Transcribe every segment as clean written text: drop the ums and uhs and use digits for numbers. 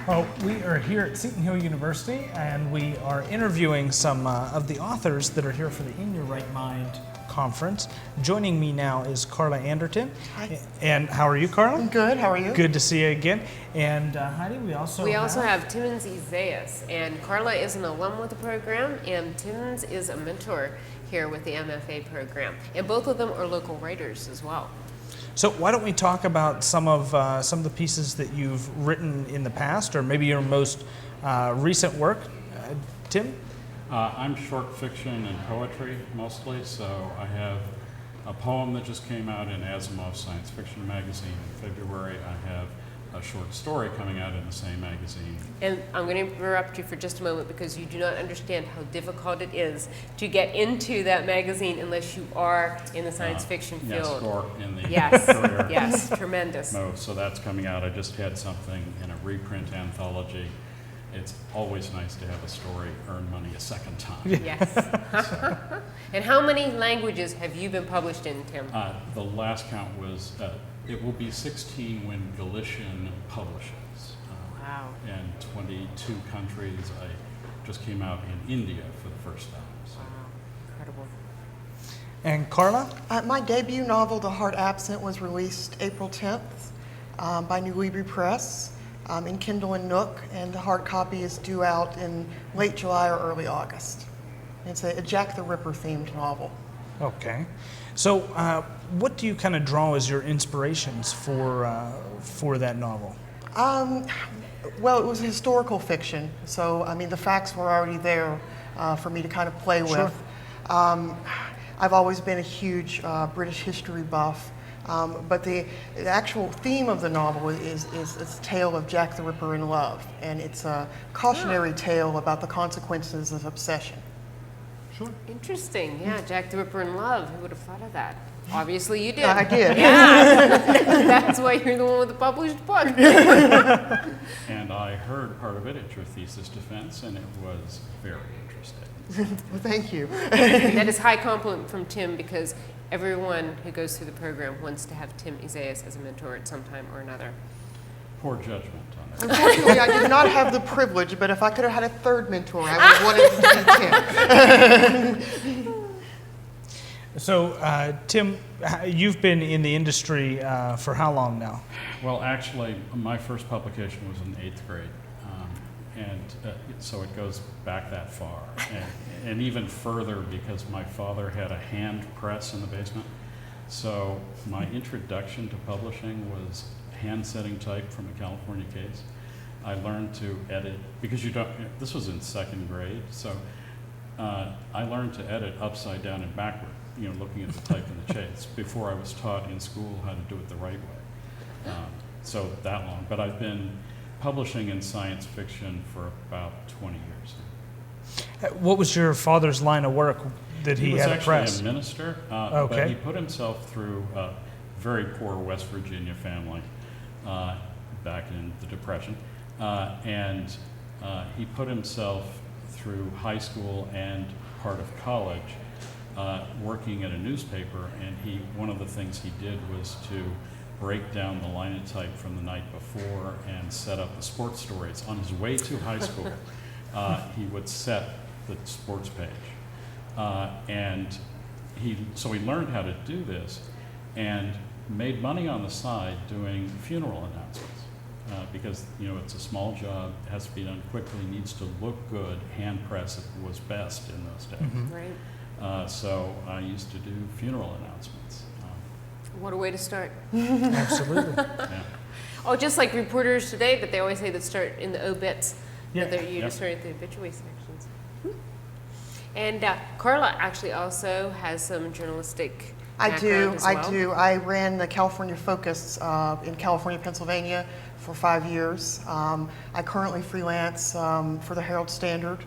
Well, we are here at Seton Hill University, and we are interviewing some of the authors that are here for the In Your Right Mind conference. Joining me now is Carla Anderton. Hi. And how are you, Carla? I'm good. How are you? Good to see you again. And Heidi, we also have Timons Esaias, and Carla is an alum with the program, and Timons is a mentor here with the MFA program. And both of them are local writers as well. So why don't we talk about some of the pieces that you've written in the past, or maybe your most recent work, Tim? I'm short fiction and poetry mostly, so I have a poem that just came out in Asimov's Science Fiction magazine in February. I have a short story coming out in the same magazine. And I'm going to interrupt you for just a moment because you do not understand how difficult it is to get into that magazine unless you are in the science fiction field. Yes, or in the career. Yes, tremendous. mode. So that's coming out. I just had something in a reprint anthology. It's always nice to have a story earn money a second time. Yes. And how many languages have you been published in, Tim? The last count was, it will be 16 when Galician publishes. Wow. And 22 countries. I just came out in India for the first time. So. Wow, incredible. And Carla? My debut novel, The Heart Absent, was released April 10th by New Libri Press in Kindle and Nook, and the hard copy is due out in late July or early August. It's a Jack the Ripper themed novel. Okay. So what do you kind of draw as your inspirations for that novel? Well, it was historical fiction, so I mean the facts were already there for me to kind of play Sure. with. I've always been a huge British history buff, but the actual theme of the novel is a tale of Jack the Ripper in love, and it's a cautionary tale about the consequences of obsession. Sure. Interesting. Yeah, Jack the Ripper in love. Who would have thought of that? Obviously you did. I did. Yeah. That's why you're the one with the published book. And I heard part of it at your thesis defense, and it was very interesting. Well, thank you. And that is high compliment from Tim, because everyone who goes through the program wants to have Tim Esaias as a mentor at some time or another. Poor judgment on it. Unfortunately, I did not have the privilege, but if I could have had a third mentor, I would have wanted to be Tim. So, Tim, you've been in the industry for how long now? Well, actually, my first publication was in 8th grade, so it goes back that far, and even further because my father had a hand press in the basement. So my introduction to publishing was hand-setting type from a California case. I learned to edit, because this was in 2nd grade, so I learned to edit upside down and backward, looking at the type in the chase, before I was taught in school how to do it the right way. So that long. But I've been publishing in science fiction for about 20 years. What was your father's line of work that he had a press? He was actually a minister, Okay. but he put himself through a very poor West Virginia family back in the Depression, and he put himself through high school and part of college working at a newspaper, and one of the things he did was to break down the linotype from the night before and set up the sports stories. On his way to high school, he would set the sports page. So he learned how to do this and made money on the side doing funeral announcements. Because it's a small job, has to be done quickly, needs to look good. Hand press was best in those days. Mm-hmm. Right. So I used to do funeral announcements. What a way to start. Absolutely. Yeah. Oh, just like reporters today, but they always say that start in the obits. Yeah. That you just start at the obituary sections. And Carla actually also has some journalistic background as well. I do. I ran the California Focus in California, Pennsylvania for 5 years. I currently freelance for the Herald Standard.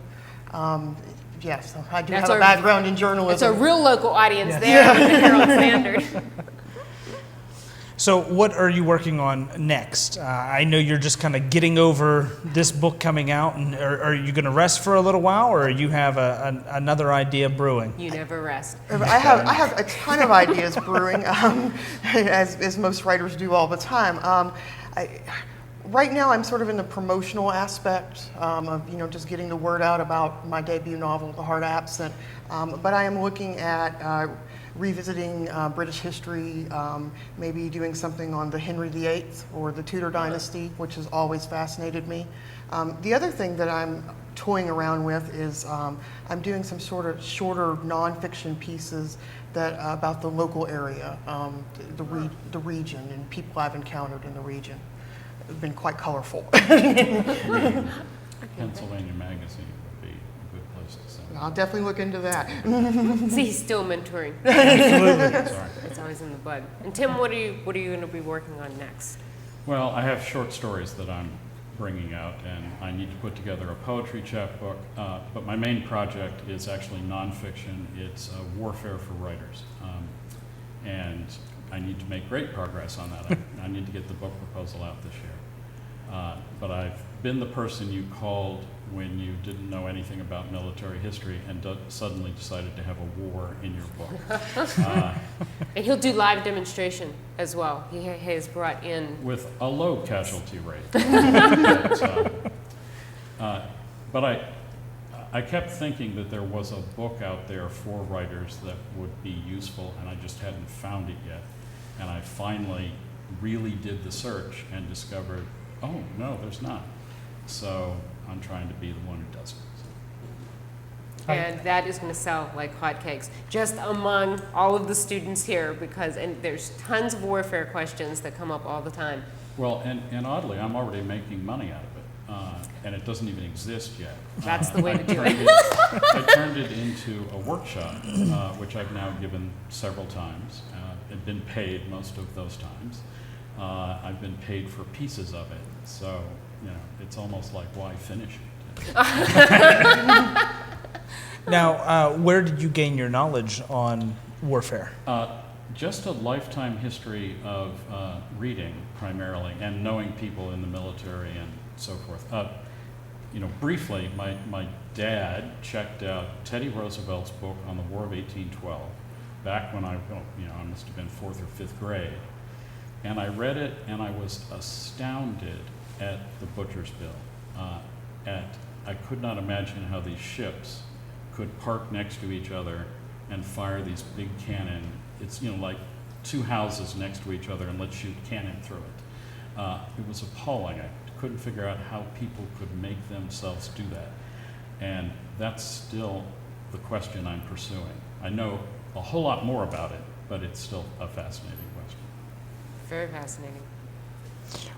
Yes, I do have a background in journalism. It's a real local audience Yes. there with the Herald Standard. So what are you working on next? I know you're just kind of getting over this book coming out, and are you going to rest for a little while, or you have another idea brewing? You never rest. I have a ton of ideas brewing, as most writers do all the time. Right now, I'm sort of in the promotional aspect of, you know, just getting the word out about my debut novel, The Heart Absent. But I am looking at revisiting British history, maybe doing something on the Henry VIII or the Tudor dynasty, which has always fascinated me. The other thing that I'm toying around with is I'm doing some sort of shorter nonfiction pieces that about the local area, the region, and people I've encountered in the region. It's been quite colorful. Pennsylvania Magazine would be a good place to send. I'll definitely look into that. See, he's still mentoring. Sorry. It's always in the bud. And Tim, what are you going to be working on next? Well, I have short stories that I'm bringing out, and I need to put together a poetry chapbook. But my main project is actually nonfiction. It's warfare for writers, and I need to make great progress on that. I need to get the book proposal out this year. But I've been the person you called when you didn't know anything about military history and suddenly decided to have a war in your book. And he'll do live demonstration as well. He has brought in... With a low casualty rate. But I kept thinking that there was a book out there for writers that would be useful, and I just hadn't found it yet. And I finally really did the search and discovered, oh, no, there's not. So I'm trying to be the one who does it. And that is going to sell like hotcakes, just among all of the students here, because and there's tons of warfare questions that come up all the time. Well, and oddly, I'm already making money out of it, and it doesn't even exist yet. That's the way to do it. I turned it into a workshop, which I've now given several times, and been paid most of those times. I've been paid for pieces of it, so you know it's almost like why finish it? Now, where did you gain your knowledge on warfare? Just a lifetime history of reading primarily and knowing people in the military and so forth. You know, briefly, my dad checked out Teddy Roosevelt's book on the War of 1812 back when I must have been 4th or 5th grade. And I read it and I was astounded at the butcher's bill. I could not imagine how these ships could park next to each other and fire these big cannon. It's, you know, like two houses next to each other and let's shoot cannon through it. It was appalling. I couldn't figure out how people could make themselves do that. And that's still the question I'm pursuing. I know a whole lot more about it, but it's still a fascinating question. Very fascinating.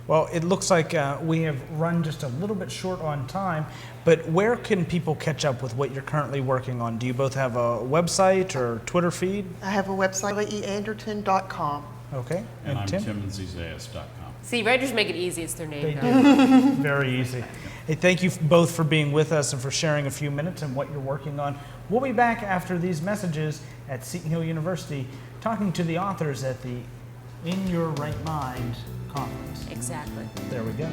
Well, it looks like we have run just a little bit short on time, but where can people catch up with what you're currently working on? Do you both have a website or Twitter feed? I have a website, leanderton.com. Okay. And I'm Tim? timonsesaias.com. See, writers make it easy. It's their name. They though. do. Very easy. Hey, thank you both for being with us and for sharing a few minutes and what you're working on. We'll be back after these messages at Seton Hill University talking to the authors at the In Your Right Mind conference. Exactly. There we go.